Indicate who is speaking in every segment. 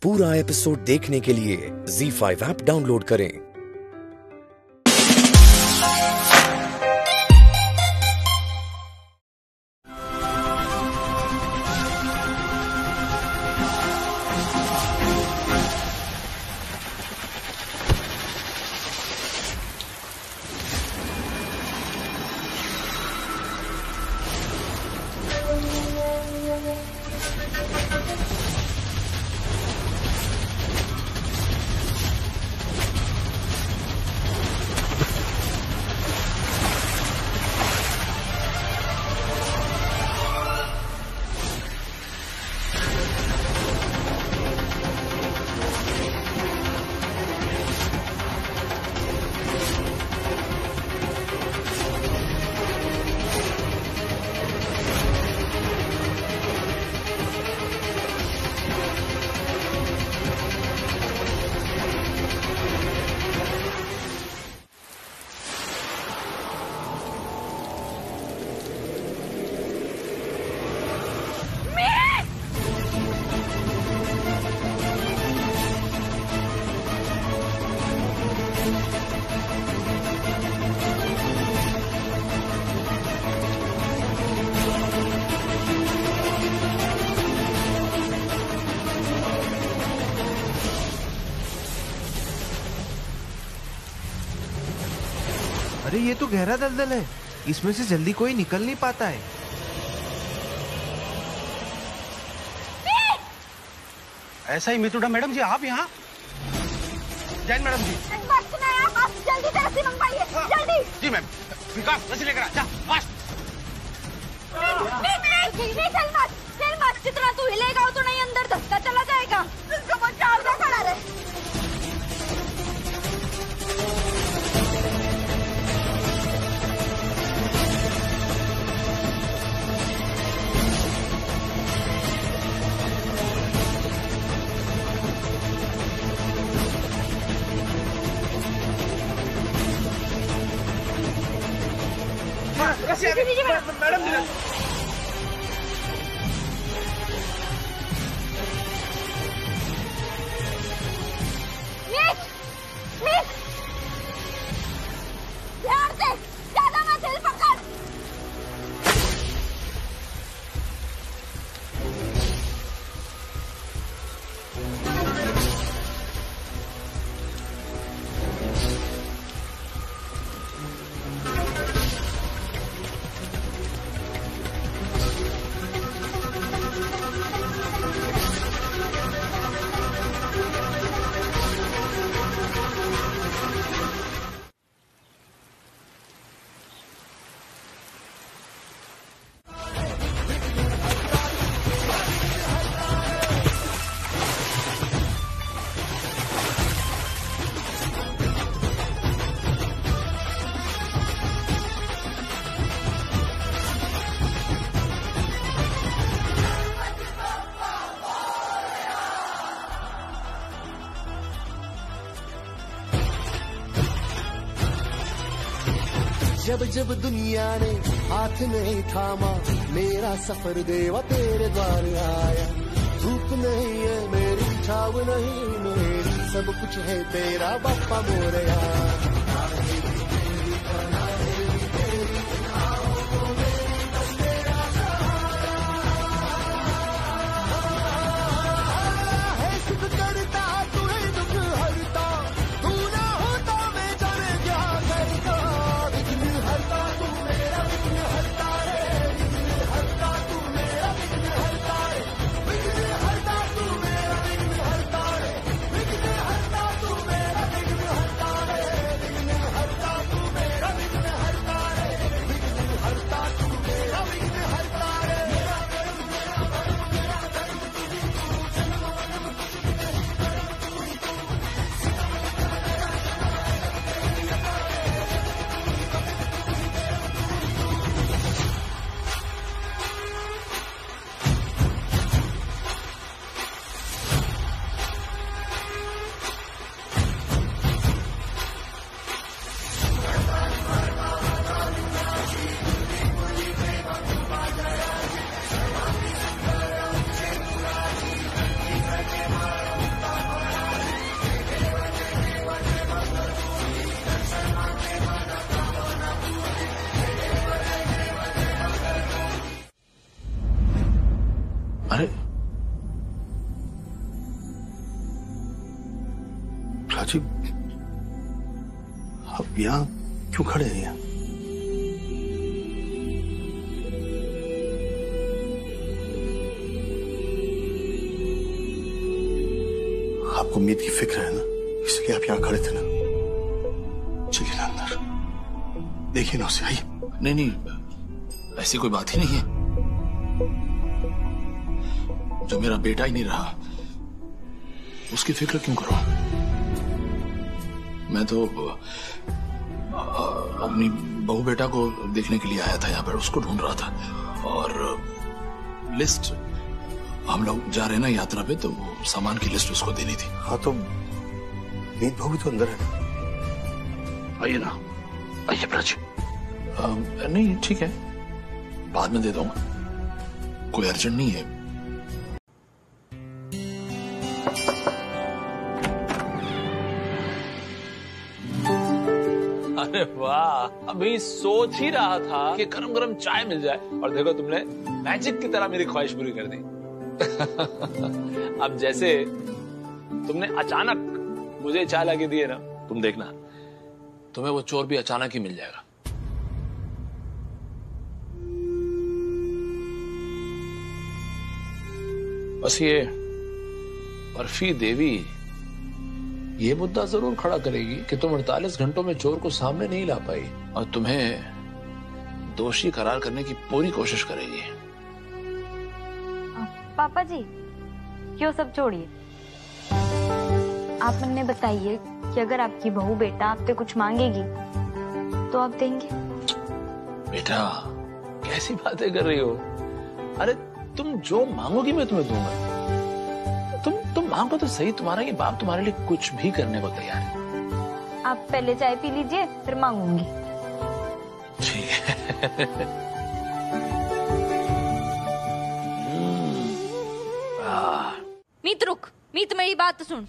Speaker 1: पूरा एपिसोड देखने के लिए ZEE5 ऐप डाउनलोड करें।
Speaker 2: अरे ये तो गहरा दलदल है, इसमें से जल्दी कोई निकल नहीं पाता है।
Speaker 3: ऐसा ही मितुड़ा मैडम जी, आप यहाँ? जैन मैडम जी,
Speaker 4: आप जल्दी से रस्सी मंगवाइए, जल्दी।
Speaker 3: जी मैम। विकास रस्सी लेकर आ, जा फास्ट।
Speaker 4: चल मत, जितना तू हिलेगा उतना ही अंदर धक्का चला जाएगा। खड़ा रहे।
Speaker 3: मैडम जी,
Speaker 4: ध्यान से, ज्यादा मत हिल, पकड़।
Speaker 5: जब जब दुनिया ने हाथ नहीं थामा, मेरा सफर देवा तेरे द्वार आया। धूप नहीं है मेरी, छाव नहीं मेरी, सब कुछ है तेरा बापा मोरया।
Speaker 3: प्राची, आप यहाँ क्यों खड़े हैं? आपको मीत की फिक्र है ना, इसलिए आप यहाँ खड़े थे ना। चलिए ना अंदर, देखिए ना उसे, आइए।
Speaker 6: नहीं नहीं, ऐसी कोई बात ही नहीं है। जो मेरा बेटा ही नहीं रहा, उसकी फिक्र क्यों करो? मैं तो अपनी बहू बेटा को देखने के लिए आया था यहाँ पर, उसको ढूंढ रहा था। और लिस्ट, हम लोग जा रहे हैं ना यात्रा पे, तो वो सामान की लिस्ट उसको देनी थी।
Speaker 3: हाँ तो मीत बहू भी तो अंदर है।
Speaker 6: आइए ना, आइए प्राची। नहीं ठीक है, बाद में दे दूंगा, कोई अर्जेंट नहीं है।
Speaker 7: अरे वाह, अभी सोच ही रहा था कि गरम गरम चाय मिल जाए, और देखो तुमने मैजिक की तरह मेरी ख्वाहिश पूरी कर दी। अब जैसे तुमने अचानक मुझे चाय लाके दी है ना, तुम देखना तुम्हें वो चोर भी अचानक ही मिल जाएगा। बस ये बर्फी देवी ये मुद्दा जरूर खड़ा करेगी कि तुम 48 घंटों में चोर को सामने नहीं ला पाई, और तुम्हें दोषी करार करने की पूरी कोशिश करेगी।
Speaker 4: पापा जी, क्यों सब छोड़िए, आप मुझे बताइए कि अगर आपकी बहू बेटा आपसे कुछ मांगेगी तो आप देंगे?
Speaker 7: बेटा कैसी बातें कर रही हो? अरे तुम जो मांगोगी मैं तुम्हें दूंगा। तुम मांगो तो सही, तुम्हारा ये बाप तुम्हारे लिए कुछ भी करने को तैयार है।
Speaker 4: आप पहले चाय पी लीजिए, फिर मांगूंगी।
Speaker 7: ठीक है।
Speaker 4: मीत रुक, मीत मेरी बात सुन।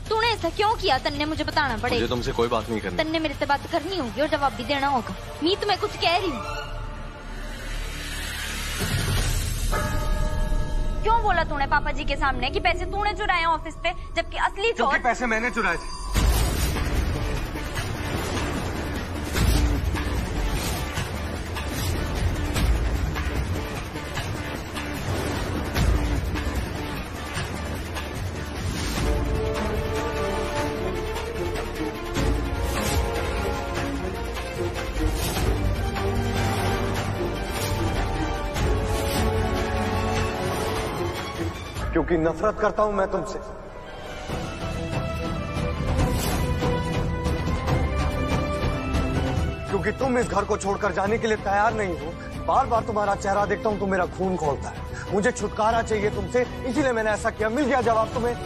Speaker 4: तूने ऐसा क्यों किया? तन्ने मुझे बताना पड़ेगा।
Speaker 3: मुझे तुमसे कोई बात नहीं करनी।
Speaker 4: तन्ने मेरे से बात करनी होगी और जवाब भी देना होगा। मीत मैं कुछ कह रही हूँ। क्यों बोला तूने पापा जी के सामने कि पैसे तूने चुराए ऑफिस पे, जबकि असली चोर?
Speaker 2: क्योंकि पैसे मैंने चुराए थे। क्योंकि नफरत करता हूं मैं तुमसे। क्योंकि तुम इस घर को छोड़कर जाने के लिए तैयार नहीं हो। बार बार तुम्हारा चेहरा देखता हूं तो मेरा खून खौलता है। मुझे छुटकारा चाहिए तुमसे, इसीलिए मैंने ऐसा किया। मिल गया जवाब तुम्हें?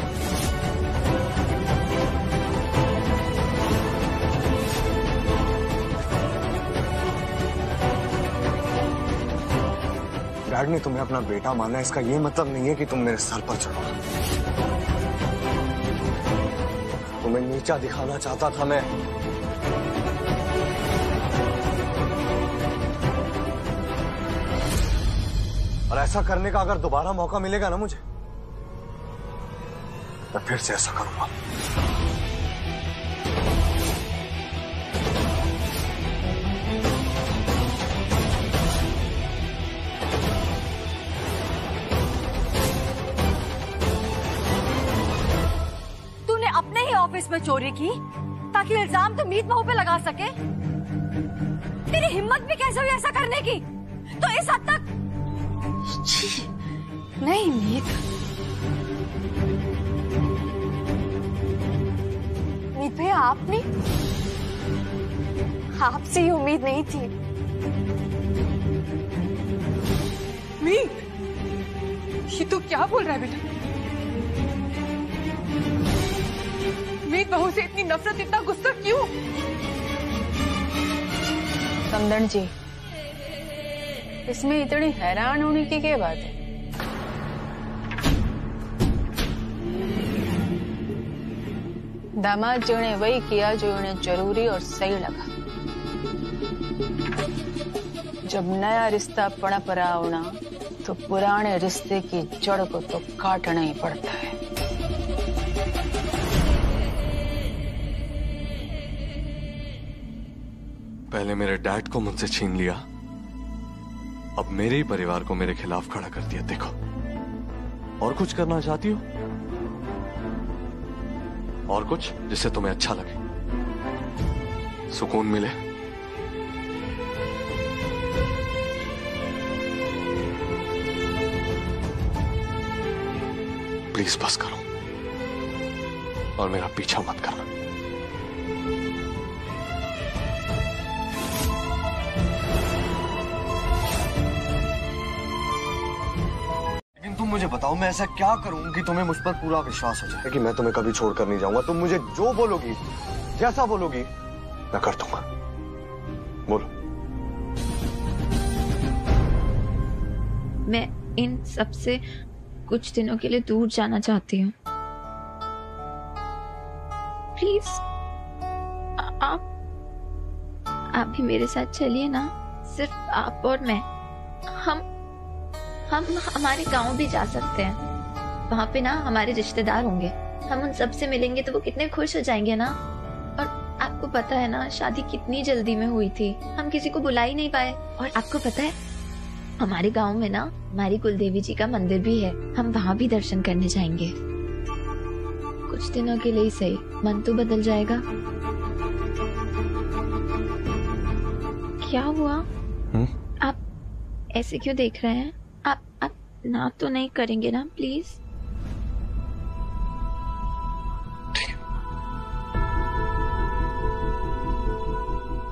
Speaker 2: डैड ने तुम्हें अपना बेटा माना, इसका ये मतलब नहीं है कि तुम मेरे सर पर चढ़ो। तुम्हें नीचा दिखाना चाहता था मैं। और ऐसा करने का अगर दोबारा मौका मिलेगा ना मुझे, मैं फिर से ऐसा करूंगा।
Speaker 4: अपने ही ऑफिस में चोरी की ताकि इल्जाम तो मीत बहू पे लगा सके? तेरी हिम्मत भी कैसे हुई ऐसा करने की? तो इस हद तक? नहीं मीत, मीत भैया आपने, आपसे ये उम्मीद नहीं थी।
Speaker 8: मीत, ये तो क्या बोल रहा है बेटा? मीत बहू से इतनी नफरत, इतना गुस्सा क्यों?
Speaker 9: समदन जी, इसमें इतनी हैरान होने की क्या बात है? दामाद जी ने वही किया जो उन्हें जरूरी और सही लगा। जब नया रिश्ता पनप रहा होना तो पुराने रिश्ते की जड़ को तो काटना ही पड़ता है।
Speaker 2: पहले मेरे डैड को मुझसे छीन लिया, अब मेरे ही परिवार को मेरे खिलाफ खड़ा कर दिया। देखो, और कुछ करना चाहती हो? और कुछ जिससे तुम्हें अच्छा लगे, सुकून मिले? प्लीज बस करो और मेरा पीछा मत करना। लेकिन तुम मुझे बताओ, मैं ऐसा क्या करूं कि तुम्हें मुझ पर पूरा विश्वास हो जाए कि मैं तुम्हें कभी छोड़कर नहीं जाऊंगा। तुम मुझे जो बोलोगी, जैसा बोलोगी, मैं कर दूंगा। बोलो।
Speaker 10: मैं इन सबसे कुछ दिनों के लिए दूर जाना चाहती हूँ। प्लीज आप भी मेरे साथ चलिए ना। सिर्फ आप और मैं। हम हमारे गांव भी जा सकते हैं। वहां पे ना हमारे रिश्तेदार होंगे, हम उन सबसे मिलेंगे तो वो कितने खुश हो जाएंगे ना। और आपको पता है ना, शादी कितनी जल्दी में हुई थी, हम किसी को बुला ही नहीं पाए। और आपको पता है, हमारे गांव में ना हमारी कुलदेवी जी का मंदिर भी है, हम वहां भी दर्शन करने जाएंगे। कुछ दिनों के लिए ही सही, मन तो बदल जाएगा। क्या हुआ? आप ऐसे क्यों देख रहे हैं? आप ना तो नहीं करेंगे ना प्लीज?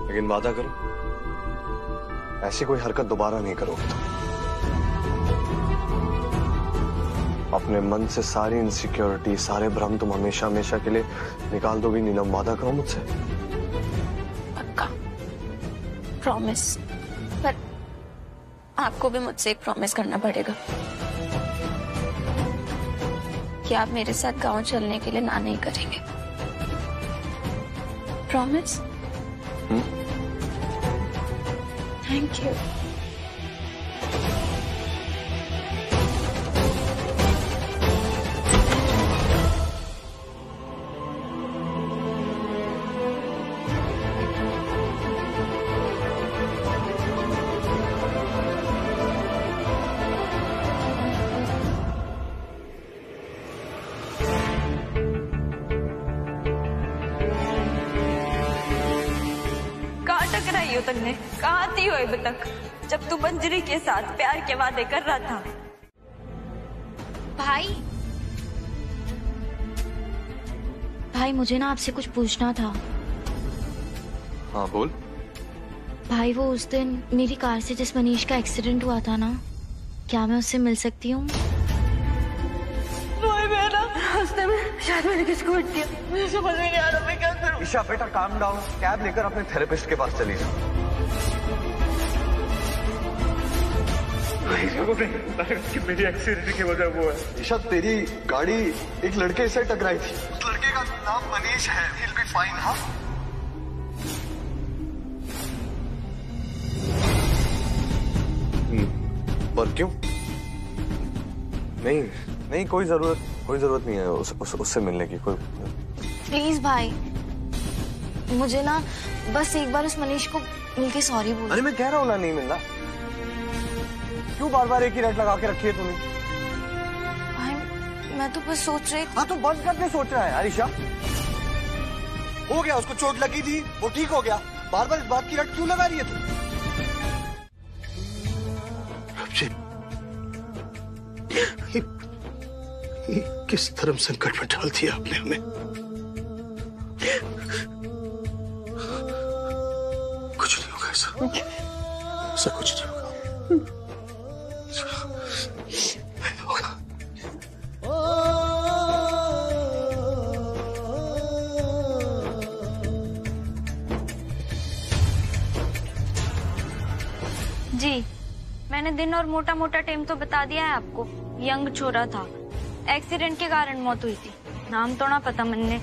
Speaker 2: लेकिन वादा करो, ऐसी कोई हरकत दोबारा नहीं करोगे तुम। अपने मन से सारी इनसिक्योरिटी, सारे भ्रम तुम हमेशा हमेशा के लिए निकाल दोगी नीलम। वादा करो मुझसे।
Speaker 10: पक्का, प्रॉमिस। पर आपको भी मुझसे एक प्रॉमिस करना पड़ेगा कि आप मेरे साथ गांव चलने के लिए ना नहीं करेंगे। प्रॉमिस? Thank you.
Speaker 11: टकराई हो तुमने? कहाँ थी हो अभी तक, जब तू मंजरी के साथ प्यार के वादे कर रहा था?
Speaker 10: भाई मुझे ना आपसे कुछ पूछना था।
Speaker 2: हाँ बोल।
Speaker 10: भाई वो उस दिन मेरी कार से जिस मनीष का एक्सीडेंट हुआ था ना, क्या मैं उससे मिल सकती हूँ?
Speaker 11: रास्ते में शायद मैंने किसको हिट किया, मुझे समझ में नहीं आ रहा मैं क्या करूं।
Speaker 2: ईशा बेटा काम डाउन, कैब लेकर अपने थेरेपिस्ट के पास चली जाओ।
Speaker 12: कि मेरी एक्सीडेंट की वजह वो है।
Speaker 2: ईशा तेरी गाड़ी एक लड़के से टकराई थी, उस लड़के का नाम मनीष है। He'll be fine, हाँ? पर क्यों? नहीं कोई जरूरत नहीं है उससे मिलने की। कोई
Speaker 10: प्लीज भाई, मुझे ना बस एक बार उस मनीष को मिलके सॉरी बोल।
Speaker 2: अरे मैं कह रहा हूँ ना, नहीं मिलना। क्यों बार बार एक ही रट लगा के रखी है तूने?
Speaker 10: भाई मैं तो बस सोच रही।
Speaker 2: हाँ तो बंद करके सोच रहा है यार। ईशा हो गया, उसको चोट लगी थी, वो ठीक हो गया, बार बार इस बात की रट क्यों लगा रही है तू?
Speaker 3: किस धर्म संकट में डाल दिया आपने हमें। कुछ नहीं होगा ऐसा कुछ नहीं होगा।
Speaker 11: जी, मैंने दिन और मोटा मोटा टाइम तो बता दिया है आपको। यंग छोरा था, एक्सीडेंट के कारण मौत हुई थी। नाम तो ना पता मन्ने,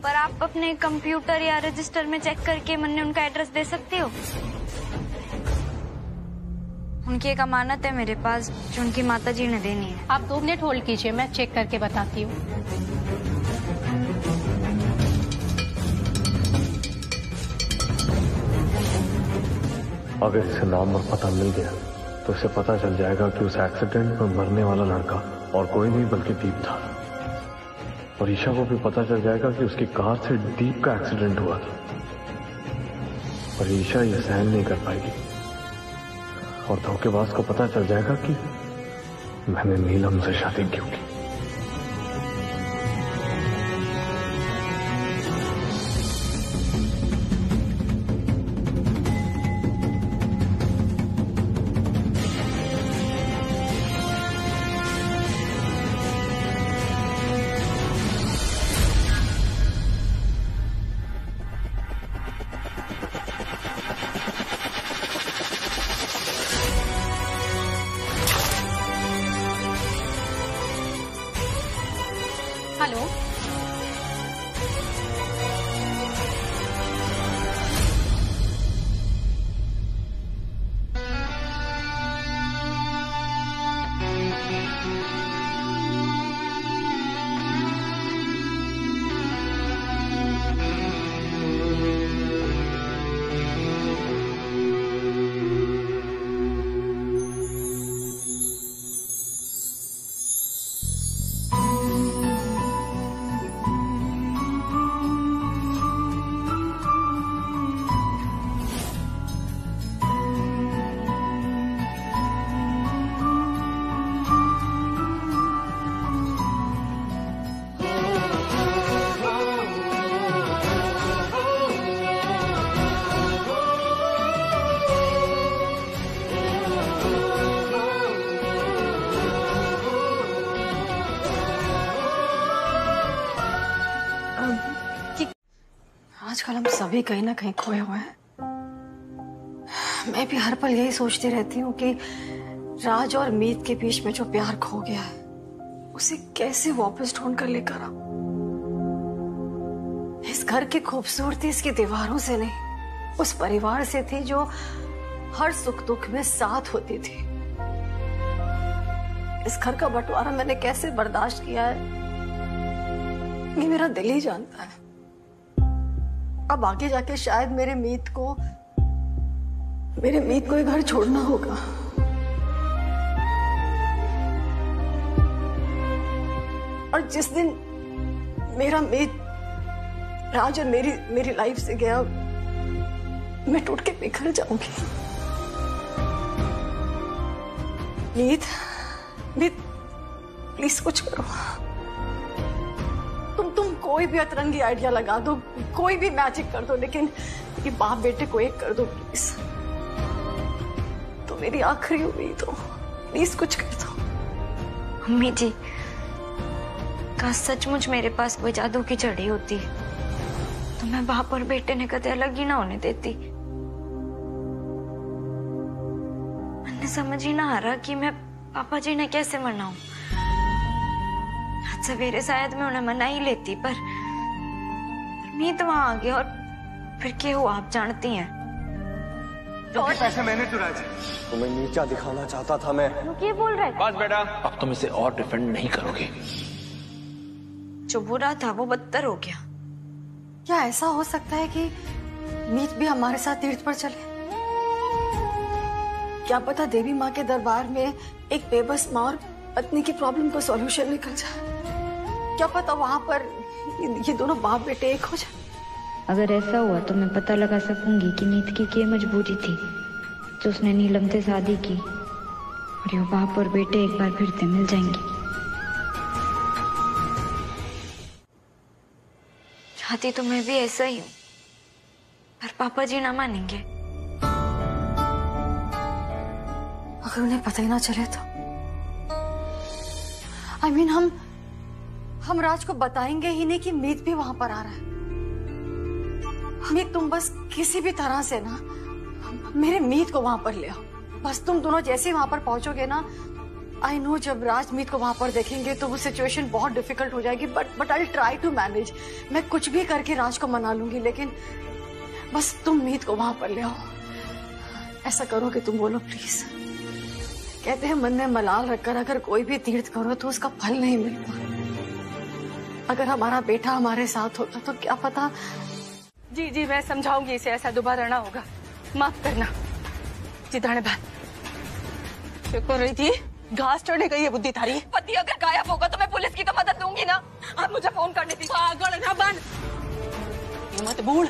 Speaker 11: पर आप अपने कंप्यूटर या रजिस्टर में चेक करके मन्ने उनका एड्रेस दे सकते हो। उनकी एक अमानत है मेरे पास जो उनकी माता जी ने देनी है।
Speaker 13: आप 2 मिनट होल्ड कीजिए, मैं चेक करके बताती हूँ।
Speaker 2: अगर इसे नाम और पता मिल गया तो इसे पता चल जाएगा कि उस एक्सीडेंट में मरने वाला लड़का और कोई नहीं बल्कि दीप था। और ईशा को भी पता चल जाएगा कि उसकी कार से दीप का एक्सीडेंट हुआ था। और ईशा ये सहन नहीं कर पाएगी और धोखेबाज को पता चल जाएगा कि मैंने नीलम से शादी क्यों की।
Speaker 13: हेलो,
Speaker 14: आजकल हम सभी कहीं ना कहीं खोए हुए हैं। मैं भी हर पल यही सोचती रहती हूँ कि राज और मीत के बीच में जो प्यार खो गया है उसे कैसे वापस ढूंढ कर लेकर आऊं। इस घर की खूबसूरती इसकी दीवारों से नहीं, उस परिवार से थी जो हर सुख दुख में साथ होती थी। इस घर का बंटवारा मैंने कैसे बर्दाश्त किया है ये मेरा दिल ही जानता है। अब आगे जाके शायद मेरे मीत को ये घर छोड़ना होगा। और जिस दिन मेरा मीत राज और मेरी लाइफ से गया मैं टूट के बिखर जाऊंगी। मीत प्लीज कुछ करो। तुम कोई भी अतरंगी आइडिया लगा दो, कोई भी मैजिक कर दो, लेकिन ये बाप बेटे को एक कर दो प्लीज। तो मेरी आखिरी उम्मीद हो, प्लीज कुछ कर दो।
Speaker 11: मम्मी जी, काश सचमुच मेरे पास कोई जादू की छड़ी होती तो मैं बाप और बेटे ने कदे अलग ही ना होने देती। मैंने समझ ही ना आ रहा कि मैं पापा जी ने कैसे मनाऊं। आज सवेरे शायद मैं उन्हें मना ही लेती, पर मीत वहां आ गया और फिर क्या हुआ आप जानती हैं।
Speaker 2: तो पैसे मैंने चुराए थे। तुम्हें नीचा दिखाना चाहता था मैं।
Speaker 11: क्या बोल रहे?
Speaker 7: बस बेटा, अब तुम इसे और डिफेंड नहीं करोगे।
Speaker 11: जो बुरा था वो बदतर हो गया।
Speaker 14: क्या ऐसा हो सकता है कि मीत भी हमारे साथ तीर्थ पर चले? क्या पता देवी माँ के दरबार में एक बेबस माँ और पत्नी की प्रॉब्लम का सॉल्यूशन निकल जाए। क्या पता वहां पर ये दोनों बाप बेटे एक हो जाए।
Speaker 15: अगर ऐसा हुआ तो मैं पता लगा सकूंगी कि मीत की क्या मजबूरी थी जो उसने नीलम से शादी की, और ये बाप और बेटे एक बार फिर से मिल जाएंगे।
Speaker 11: चाहती तो मैं भी ऐसा ही हूँ, पर पापा जी ना मानेंगे।
Speaker 14: अगर उन्हें पता ही ना चले तो हम राज को बताएंगे ही नहीं कि मीत भी वहां पर आ रहा है। मीत, तुम बस किसी भी तरह से ना मेरे मीत को वहां पर ले आओ। बस तुम दोनों जैसे ही वहां पर पहुंचोगे ना, आई नो जब राज मीत को वहां पर देखेंगे तो वो सिचुएशन बहुत डिफिकल्ट हो जाएगी, but I will try to manage. मैं कुछ भी करके राज को मना लूंगी, लेकिन बस तुम मीत को वहां पर ले आओ। ऐसा करो कि तुम बोलो प्लीज। कहते हैं मन में मलाल रखकर अगर कोई भी तीर्थ करो तो उसका फल नहीं मिलता। अगर हमारा बेटा हमारे साथ होता तो क्या पता।
Speaker 8: जी मैं समझाऊंगी इसे, ऐसा दोबारा ना होगा। माफ करना।
Speaker 14: चित्राने भाई कर रही थी, घास चढ़ने गई है बुद्धि थारी।
Speaker 4: पति अगर गायब होगा तो मैं पुलिस की तो मदद दूंगी ना। आप मुझे फोन करने थी।
Speaker 14: पागल ना बन, मत भूल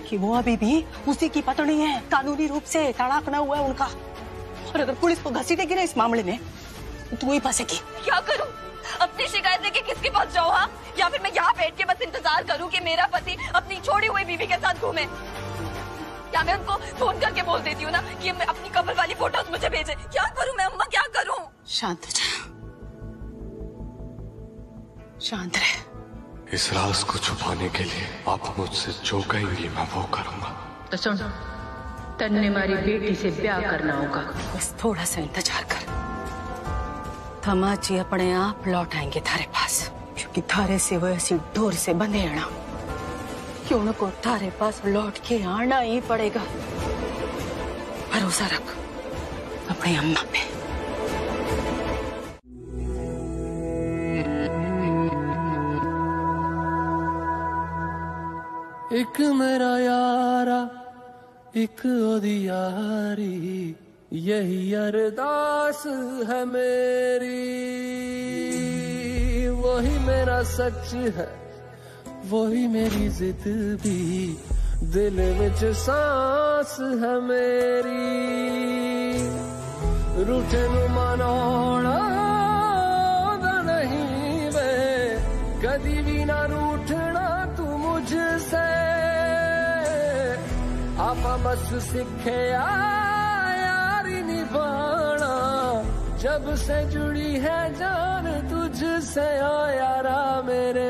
Speaker 14: कि वो अभी भी उसी की पत्नी है, कानूनी रूप से तलाक ना हुआ है उनका। और अगर पुलिस को घसीटेगी ना इस मामले में तो तू ही फंसेगी।
Speaker 4: क्या करूं? अपनी शिकायत लेके किसके पास जाऊं? हाँ, या फिर मैं यहाँ बैठ के बस इंतजार करूं कि मेरा पति अपनी छोड़ी हुई बीवी के साथ घूमे? या मैं उनको फोन करके बोल देती हूँ ना कि अपनी कपल वाली फोटोज मुझे भेजे? क्या करूं मैं अम्मा, क्या करूं?
Speaker 14: शांत रह, शांत रह।
Speaker 2: इस राज को छुपाने के लिए आप मुझसे जो कहेंगी मैं वो करूंगा।
Speaker 16: तो सुन, तन्ने मारी बेटी से ब्याह करना होगा।
Speaker 14: बस थोड़ा सा इंतजार कर, थमाची अपने आप लौट आएंगे थारे पास, क्योंकि थारे से वो ऐसी डोर से बंधे हैं ना कि उनको थारे पास लौट के आना ही पड़ेगा। भरोसा रख अपनी अम्मा पे।
Speaker 5: एक मेरा यारा एक ओदी यारी, यही अरदास है मेरी। वही मेरा सच है, वही मेरी जिद भी, दिल विच सांस है मेरी। रूठे नु मनाना नहीं वे, कदी भी ना रूठना तू मुझसे। आपा बस सीखे यारी निभाना, जब से जुड़ी है जान तुझसे। ओ यारा मेरे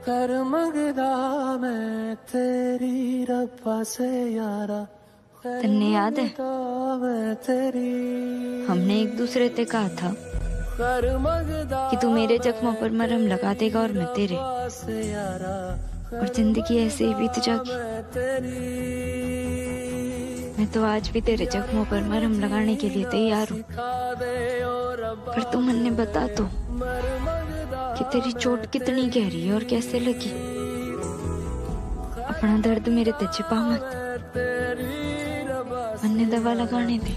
Speaker 5: कर मंगदा मैं तेरी रब्बा से यारा।
Speaker 15: तन्ने याद है हमने एक दूसरे से कहा था कि तू मेरे जख्मों पर मरहम लगा देगा और मैं तेरे, और जिंदगी ऐसे ही बीत जाएगी। मैं तो आज भी तेरे जख्मों पर मरहम लगाने के लिए तैयार हूँ, पर तू मुझे बता तो कि तेरी चोट कितनी गहरी है और कैसे लगी। अपना दर्द मेरे ते छिपा मत, मन्ने दवा लगाने दे।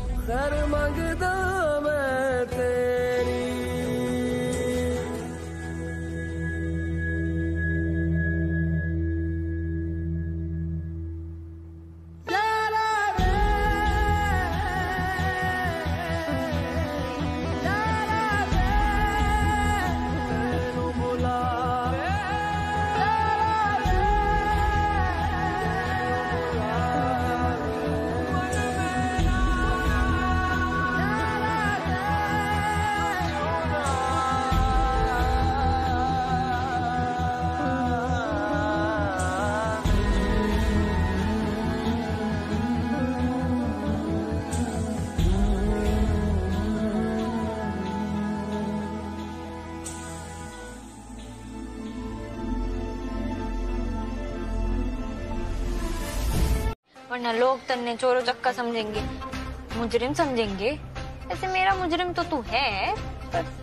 Speaker 11: वरना लोग तन्ने चोरों चक्का समझेंगे, मुजरिम समझेंगे। ऐसे मेरा मुजरिम तो तू है, पर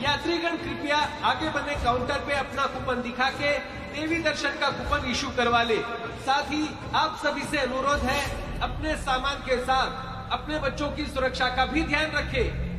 Speaker 17: यात्रीगण कृपया आगे बने काउंटर पे अपना कूपन दिखा के देवी दर्शन का कूपन इशू करवा ले। साथ ही आप सभी से अनुरोध है, अपने सामान के साथ अपने बच्चों की सुरक्षा का भी ध्यान रखें।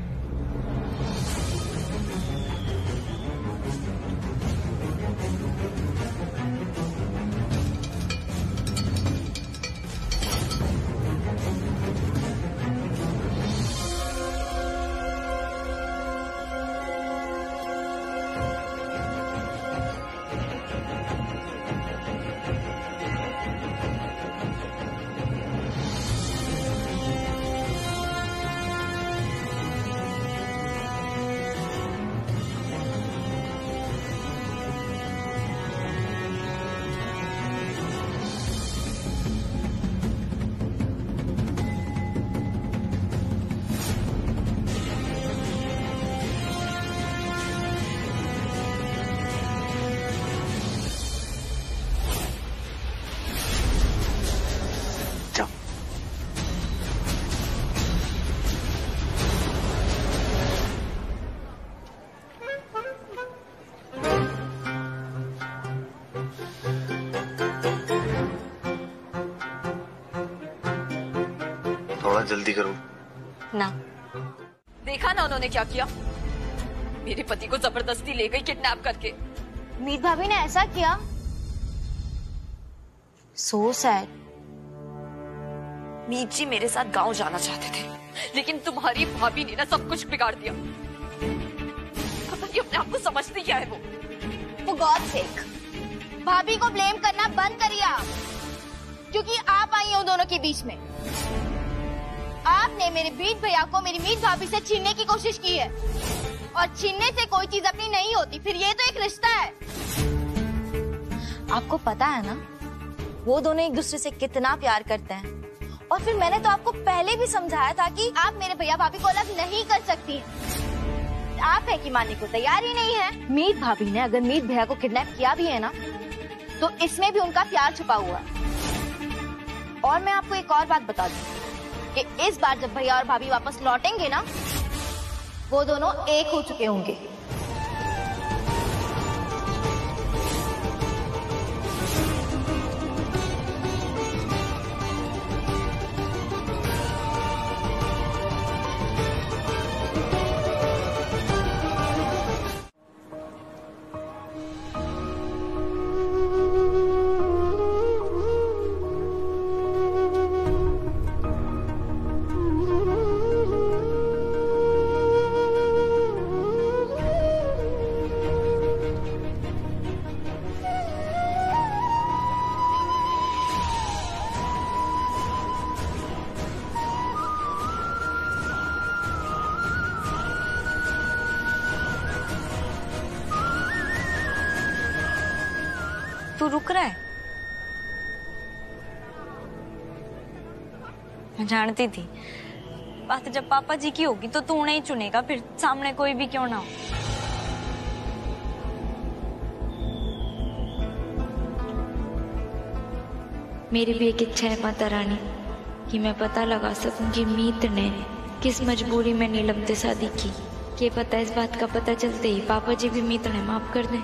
Speaker 2: थोड़ा जल्दी करूं?
Speaker 4: ना। देखा ना उन्होंने क्या किया? मेरे पति को जबरदस्ती ले गई किडनैप करके।
Speaker 11: मीत भाभी ने ऐसा किया? So sad.
Speaker 4: मीत जी मेरे साथ गांव जाना चाहते थे, लेकिन तुम्हारी भाभी ने ना सब कुछ बिगाड़ दिया। पता नहीं अपने आप को समझती क्या है वो।
Speaker 11: For God's sake, भाभी को ब्लेम करना बंद करिए आप, क्योंकि आप आई हैं उन दोनों के बीच में। आपने मेरे मीत भैया को मेरी मीत भाभी से छीनने की कोशिश की है, और छीनने से कोई चीज अपनी नहीं होती, फिर ये तो एक रिश्ता है। आपको पता है ना वो दोनों एक दूसरे से कितना प्यार करते हैं, और फिर मैंने तो आपको पहले भी समझाया था कि आप मेरे भैया भाभी को अलग नहीं कर सकती। आप है कि मानने को तैयार ही नहीं है। मीत भाभी ने अगर मीत भैया को किडनैप किया भी है ना, तो इसमें भी उनका प्यार छुपा हुआ है। और मैं आपको एक और बात बता दूं कि इस बार जब भैया और भाभी वापस लौटेंगे ना, वो दोनों एक हो चुके होंगे। तू रुक रहा है? मैं जानती थी बात जब पापा जी की होगी तो तू उन्हें ही चुनेगा, फिर सामने कोई भी क्यों ना हो।
Speaker 15: मेरी भी एक इच्छा है माता रानी कि मैं पता लगा सकूं कि मीत ने किस मजबूरी में नीलम से शादी की। ये पता, इस बात का पता चलते ही पापा जी भी मीत ने माफ कर दें।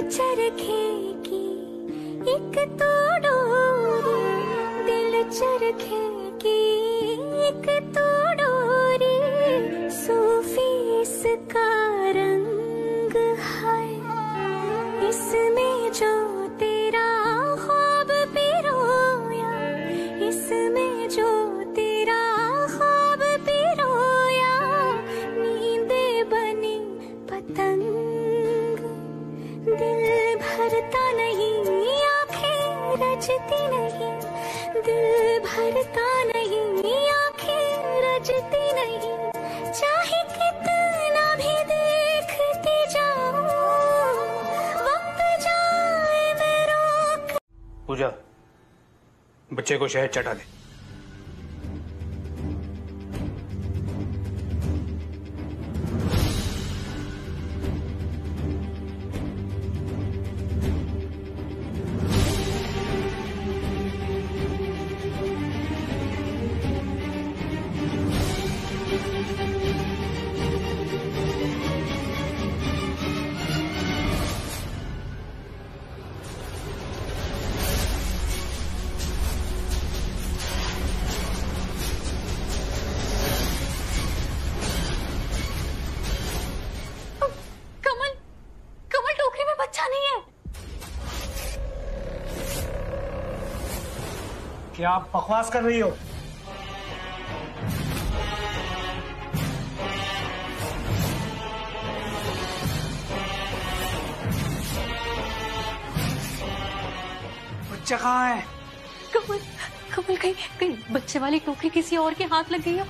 Speaker 18: चरखे की एक तो डोरी, दिल चरखे की एक तो डोरी, सूफी इसका रंग है, इसमें जो तेरा ख्वाब पिरोया, इसमें जो तेरा ख्वाब पिरोया, नींदे बनी पतंग, दिल भरता नहीं, आंखें रजती नहीं, दिल भरता नहीं, आंखें रजती नहीं, चाहे कितना भी देखती जाऊं, वक्त जाए मैं रोक।
Speaker 12: पूजा, बच्चे को शहद चटा दे।
Speaker 19: क्या आप बकवास कर रही हो?
Speaker 12: बच्चा कहाँ है?
Speaker 13: कमल, कमल कहीं कहीं बच्चे वाली टोकरी किसी और के हाथ लग गई हो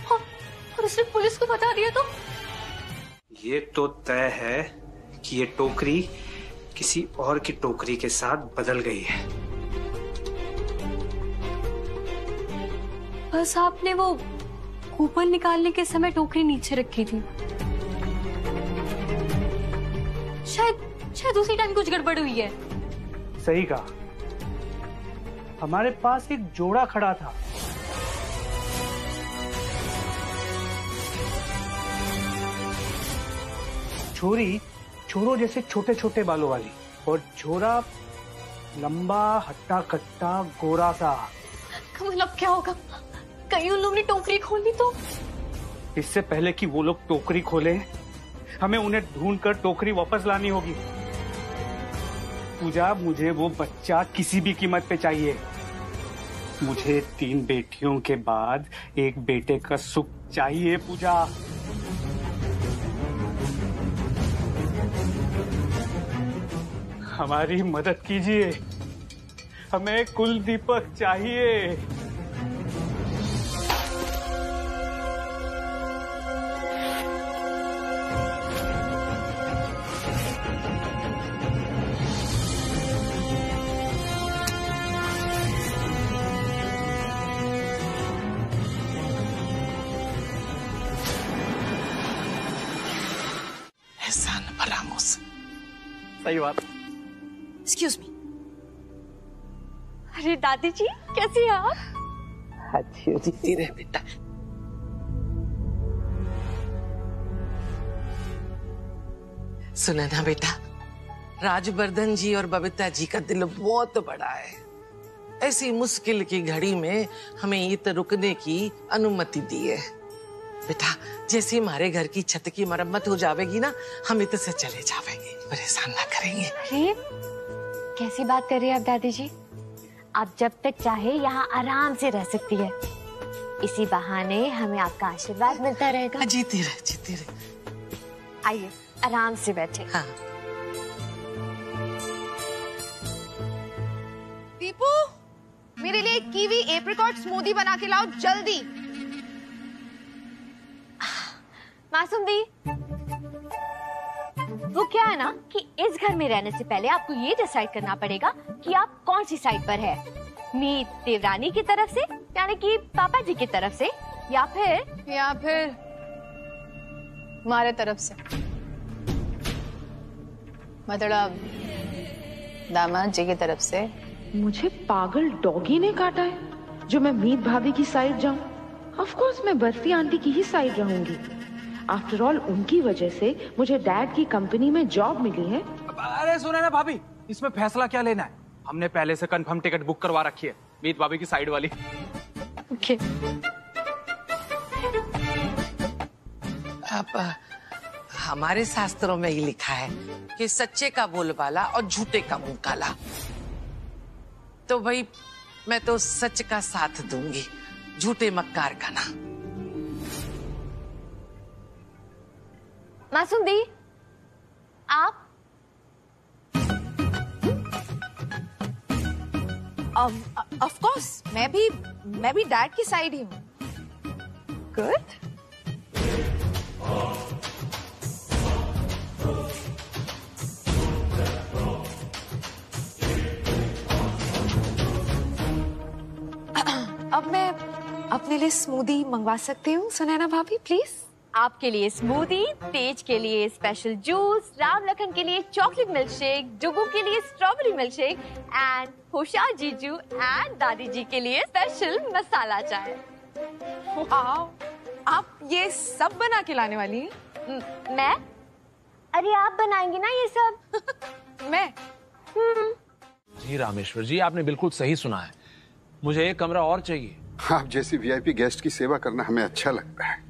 Speaker 13: और उसने पुलिस को बता दिया तो?
Speaker 12: ये तो तय है कि ये टोकरी किसी और की टोकरी के साथ बदल गई है।
Speaker 13: बस आपने वो कूपन निकालने के समय टोकरी नीचे रखी थी। शायद उसी टाइम कुछ गड़बड़ हुई है।
Speaker 12: सही कहा। हमारे पास एक जोड़ा खड़ा था। छोरी छोरों जैसे छोटे छोटे बालों वाली और जोड़ा लंबा हट्टा कट्टा गोरा सा।
Speaker 13: कमल अब क्या होगा? कहीं उन लोगों ने टोकरी खोल दी तो?
Speaker 12: इससे पहले कि वो लोग टोकरी खोले हमें उन्हें ढूंढकर टोकरी वापस लानी होगी। पूजा, मुझे वो बच्चा किसी भी कीमत पे चाहिए। मुझे 3 बेटियों के बाद एक बेटे का सुख चाहिए पूजा। हमारी मदद कीजिए, हमें कुल दीपक चाहिए।
Speaker 19: एहसान फरामोश।
Speaker 12: सही बात।
Speaker 13: Excuse me. अरे दादी जी कैसी हैं आप?
Speaker 19: अच्छी हो जीती रहे बेटा। सुना ना बेटा, राजवर्धन जी और बबीता जी का दिल बहुत बड़ा है। ऐसी मुश्किल की घड़ी में हमें ईद रुकने की अनुमति दी है। बेटा जैसे हमारे घर की छत की मरम्मत हो जाएगी ना, हम इत से चले जाएंगे, परेशान ना करेंगे।
Speaker 11: अरे कैसी बात कर रही है आप दादी जी? आप जब तक चाहे यहाँ आराम से रह सकती है। इसी बहाने हमें आपका आशीर्वाद मिलता रहेगा।
Speaker 19: जीती रहे, जीती रहे।
Speaker 11: आइए आराम से बैठे।
Speaker 19: हाँ।
Speaker 20: दीपू, मेरे लिए कीवी एप्रिकॉट स्मूदी बना के लाओ जल्दी।
Speaker 11: मासूम दी, वो क्या है ना कि इस घर में रहने से पहले आपको ये डिसाइड करना पड़ेगा कि आप कौन सी साइड पर है। मीत देवरानी की तरफ से यानी कि पापा जी की तरफ से, या फिर
Speaker 20: हमारे तरफ से, मतलब दामाद जी की तरफ से।
Speaker 21: मुझे पागल डॉगी ने काटा है जो मैं मीत भाभी की साइड जाऊं? ऑफ कोर्स मैं बर्फी आंटी की ही साइड रहूंगी। आफ्टर ऑल उनकी वजह से मुझे डैड की कंपनी में जॉब मिली है।
Speaker 22: अरे सुना ना भाभी, इसमें फैसला क्या लेना है? हमने पहले से कंफर्म टिकट बुक करवा रखी है, मीत भाभी की साइड वाली।
Speaker 11: ओके।
Speaker 19: अब हमारे शास्त्रों में ही लिखा है कि सच्चे का बोलबाला और झूठे का मुंह काला। तो भाई मैं तो सच का साथ दूंगी, झूठे मक्कार का ना।
Speaker 11: मासूम दी, आप
Speaker 20: ऑफ कोर्स मैं भी डैड की साइड ही हूँ।
Speaker 11: गुड।
Speaker 20: अब मैं अपने लिए स्मूदी मंगवा सकती हूँ सुनैना भाभी प्लीज?
Speaker 11: आपके लिए स्मूदी, तेज के लिए स्पेशल जूस, राम लखन के लिए चॉकलेट मिल्क शेक, डुगू के लिए स्ट्रॉबेरी मिल्क शेक एंड होशियार जीजू एंड दादी जी के लिए स्पेशल मसाला चाय।
Speaker 20: वाओ, आप ये सब बना के लाने वाली हैं?
Speaker 11: मैं? अरे आप बनाएंगी ना ये सब?
Speaker 20: मैं?
Speaker 7: जी रामेश्वर जी, आपने बिल्कुल सही सुना है। मुझे एक कमरा और चाहिए।
Speaker 23: आप जैसी वीआईपी गेस्ट की सेवा करना हमें अच्छा लगता है।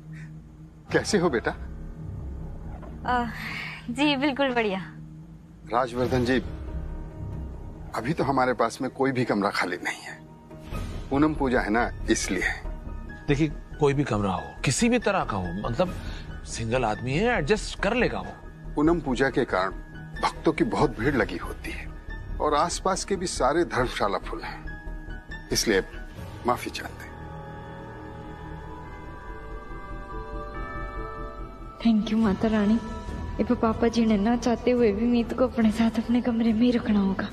Speaker 23: कैसे हो बेटा?
Speaker 11: जी बिल्कुल बढ़िया।
Speaker 23: राजवर्धन जी, अभी तो हमारे पास में कोई भी कमरा खाली नहीं है। पूनम पूजा है ना, इसलिए।
Speaker 7: देखिए कोई भी कमरा हो, किसी भी तरह का हो, मतलब सिंगल आदमी है, एडजस्ट कर लेगा वो।
Speaker 23: पूनम पूजा के कारण भक्तों की बहुत भीड़ लगी होती है, और आसपास के भी सारे धर्मशाला फुल हैं, इसलिए माफी चाहते हैं।
Speaker 15: Thank you Mata Rani. अब पापा जी ने ना चाहते हुए भी मीत को अपने साथ अपने कमरे में ही रखना होगा।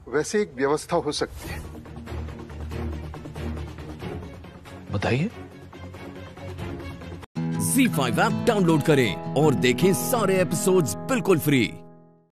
Speaker 23: वैसे एक व्यवस्था हो सकती है।
Speaker 7: बताइए।
Speaker 1: ZEE5 ऐप डाउनलोड करें और देखें सारे एपिसोड्स बिल्कुल फ्री।